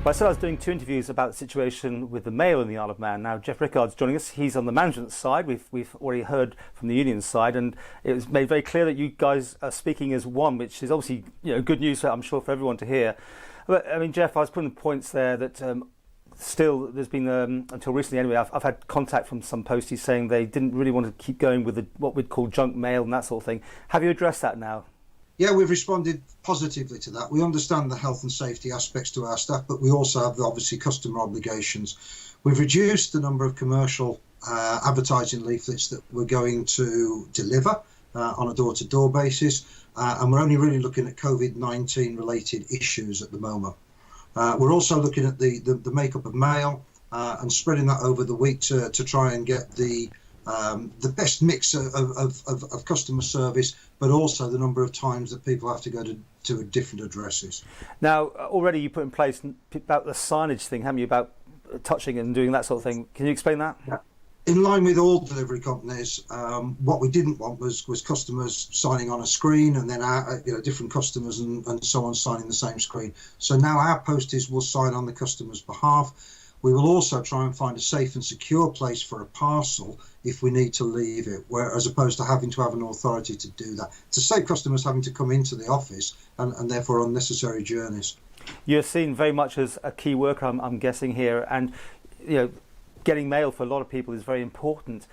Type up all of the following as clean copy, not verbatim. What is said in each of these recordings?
Well, I said I was doing 2 interviews about the situation with the mail in the Isle of Man. Now, Geoff Rickard's joining us. He's on the management side. We've already heard from the union side, and it was made very clear that you guys are speaking as one, which is obviously good news, I'm sure, for everyone to hear. But I mean, Geoff, I was putting points there that still there's been, until recently anyway, I've had contact from some posties saying they didn't really want to keep going with what we'd call junk mail and that sort of thing. Have you addressed that now? Yeah, we've responded positively to that. We understand the health and safety aspects to our staff, but we also have obviously customer obligations. We've reduced the number of commercial advertising leaflets that we're going to deliver on a door-to-door basis, and we're only really looking at COVID-19 related issues at the moment. We're also looking at the makeup of mail and spreading that over the week to try and get the best mix of customer service, but also the number of times that people have to go to different addresses. Now, already you put in place about the signage thing, haven't you, about touching and doing that sort of thing. Can you explain that? Yeah. In line with all delivery companies, what we didn't want was customers signing on a screen and then different customers and so on signing the same screen. So now our posties will sign on the customer's behalf. We will also try and find a safe and secure place for a parcel if we need to leave it, as opposed to having to have an authority to do that, to save customers having to come into the office and therefore unnecessary journeys. You're seen very much as a key worker, I'm guessing here, and getting mail for a lot of people is very important.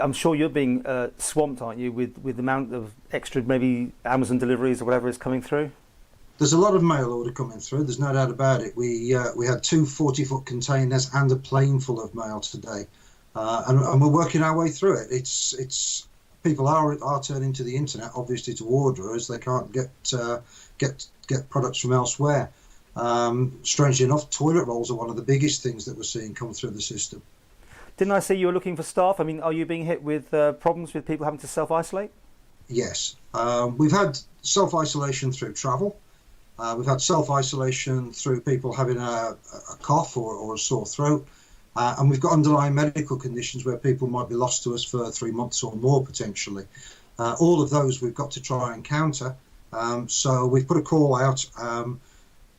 I'm sure you're being swamped, aren't you, with the amount of extra maybe Amazon deliveries or whatever is coming through? There's a lot of mail order coming through, there's no doubt about it. We had 2 40-foot containers and a plane full of mail today, and we're working our way through it. It's people are turning to the internet obviously to order, as they can't get products from elsewhere. Strangely enough, toilet rolls are one of the biggest things that we're seeing come through the system. Didn't I say you were looking for staff? I mean, are you being hit with problems with people having to self-isolate? Yes, we've had self-isolation through travel. We've had self-isolation through people having a cough or a sore throat. And we've got underlying medical conditions where people might be lost to us for 3 months or more potentially. All of those we've got to try and counter. So we've put a call out.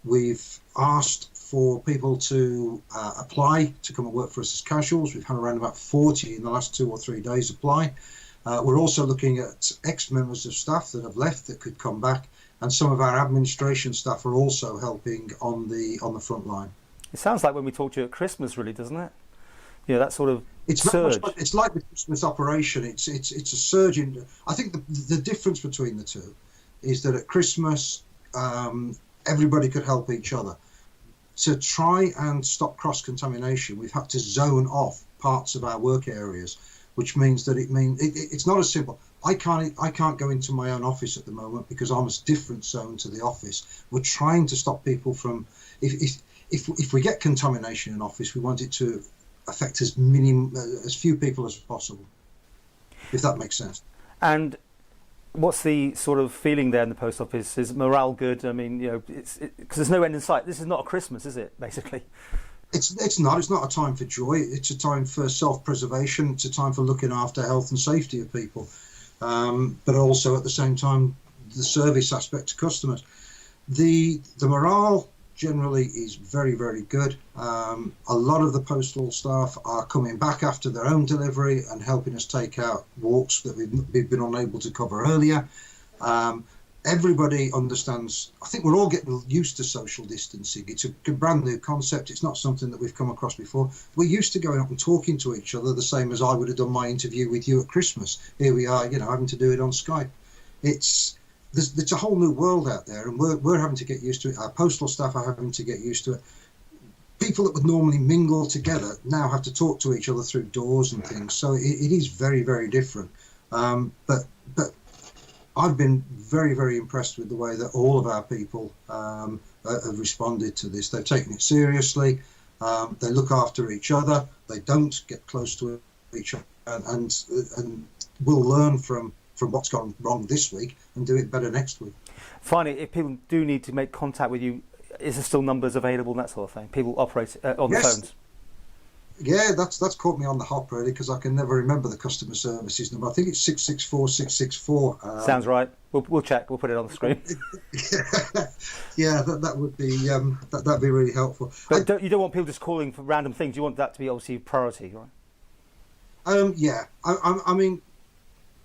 We've asked for people to apply to come and work for us as casuals. We've had around about 40 in the last 2 or 3 days apply. We're also looking at ex-members of staff that have left that could come back. And some of our administration staff are also helping on the front line. It sounds like when we talked to you at Christmas, really, doesn't it? That sort of surge. It's like the Christmas operation. It's a surge in. I think the difference between the two is that at Christmas, everybody could help each other. To try and stop cross-contamination, we've had to zone off parts of our work areas, which means that it's not as simple. I can't go into my own office at the moment because I'm a different zone to the office. We're trying to stop people from, if we get contamination in office, we want it to affect as few people as possible, if that makes sense. And what's the sort of feeling there in the post office? Is morale good? I mean, because there's no end in sight. This is not a Christmas, is it, basically? It's not a time for joy. It's a time for self-preservation. It's a time for looking after health and safety of people. But also at the same time, the service aspect to customers. The morale generally is very, very good. A lot of the postal staff are coming back after their own delivery and helping us take out walks that we've been unable to cover earlier. Everybody understands. I think we're all getting used to social distancing. It's a brand new concept. It's not something that we've come across before. We're used to going up and talking to each other the same as I would have done my interview with you at Christmas. Here we are, having to do it on Skype. It's a whole new world out there, and we're having to get used to it. Our postal staff are having to get used to it. People that would normally mingle together now have to talk to each other through doors and things. So it is very, very different. But I've been very, very impressed with the way that all of our people have responded to this. They've taken it seriously. They look after each other. They don't get close to each other, and we'll learn from what's gone wrong this week and do it better next week. Finally, if people do need to make contact with you, is there still numbers available and that sort of thing? People operate on the phones? Yeah, that's caught me on the hop really, because I can never remember the customer services number. I think it's 664 664. Sounds right. We'll check. We'll put it on the screen. Yeah, that would be that'd be really helpful. But you don't want people just calling for random things. You want that to be obviously priority, right? Yeah, I mean,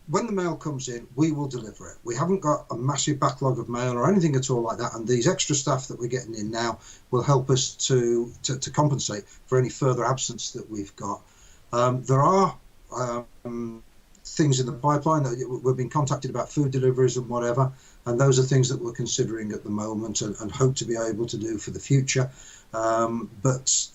when the mail comes in, we will deliver it. We haven't got a massive backlog of mail or anything at all like that, and these extra staff that we're getting in now will help us to compensate for any further absence that we've got. There are things in the pipeline that we've been contacted about, food deliveries and whatever, and those are things that we're considering at the moment and hope to be able to do for the future. But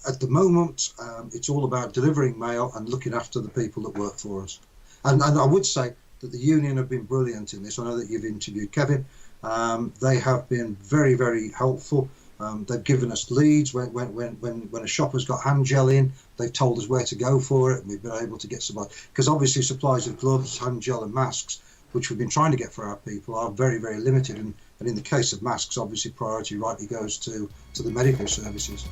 at the moment, it's all about delivering mail and looking after the people that work for us. And I would say that the union have been brilliant in this. I know that you've interviewed Kevin. They have been very, very helpful. They've given us leads when a shopper's got hand gel in. They've told us where to go for it, and we've been able to get supplies. Because obviously supplies of gloves, hand gel and masks, which we've been trying to get for our people, are very, very limited. And in the case of masks, obviously priority rightly goes to the medical services.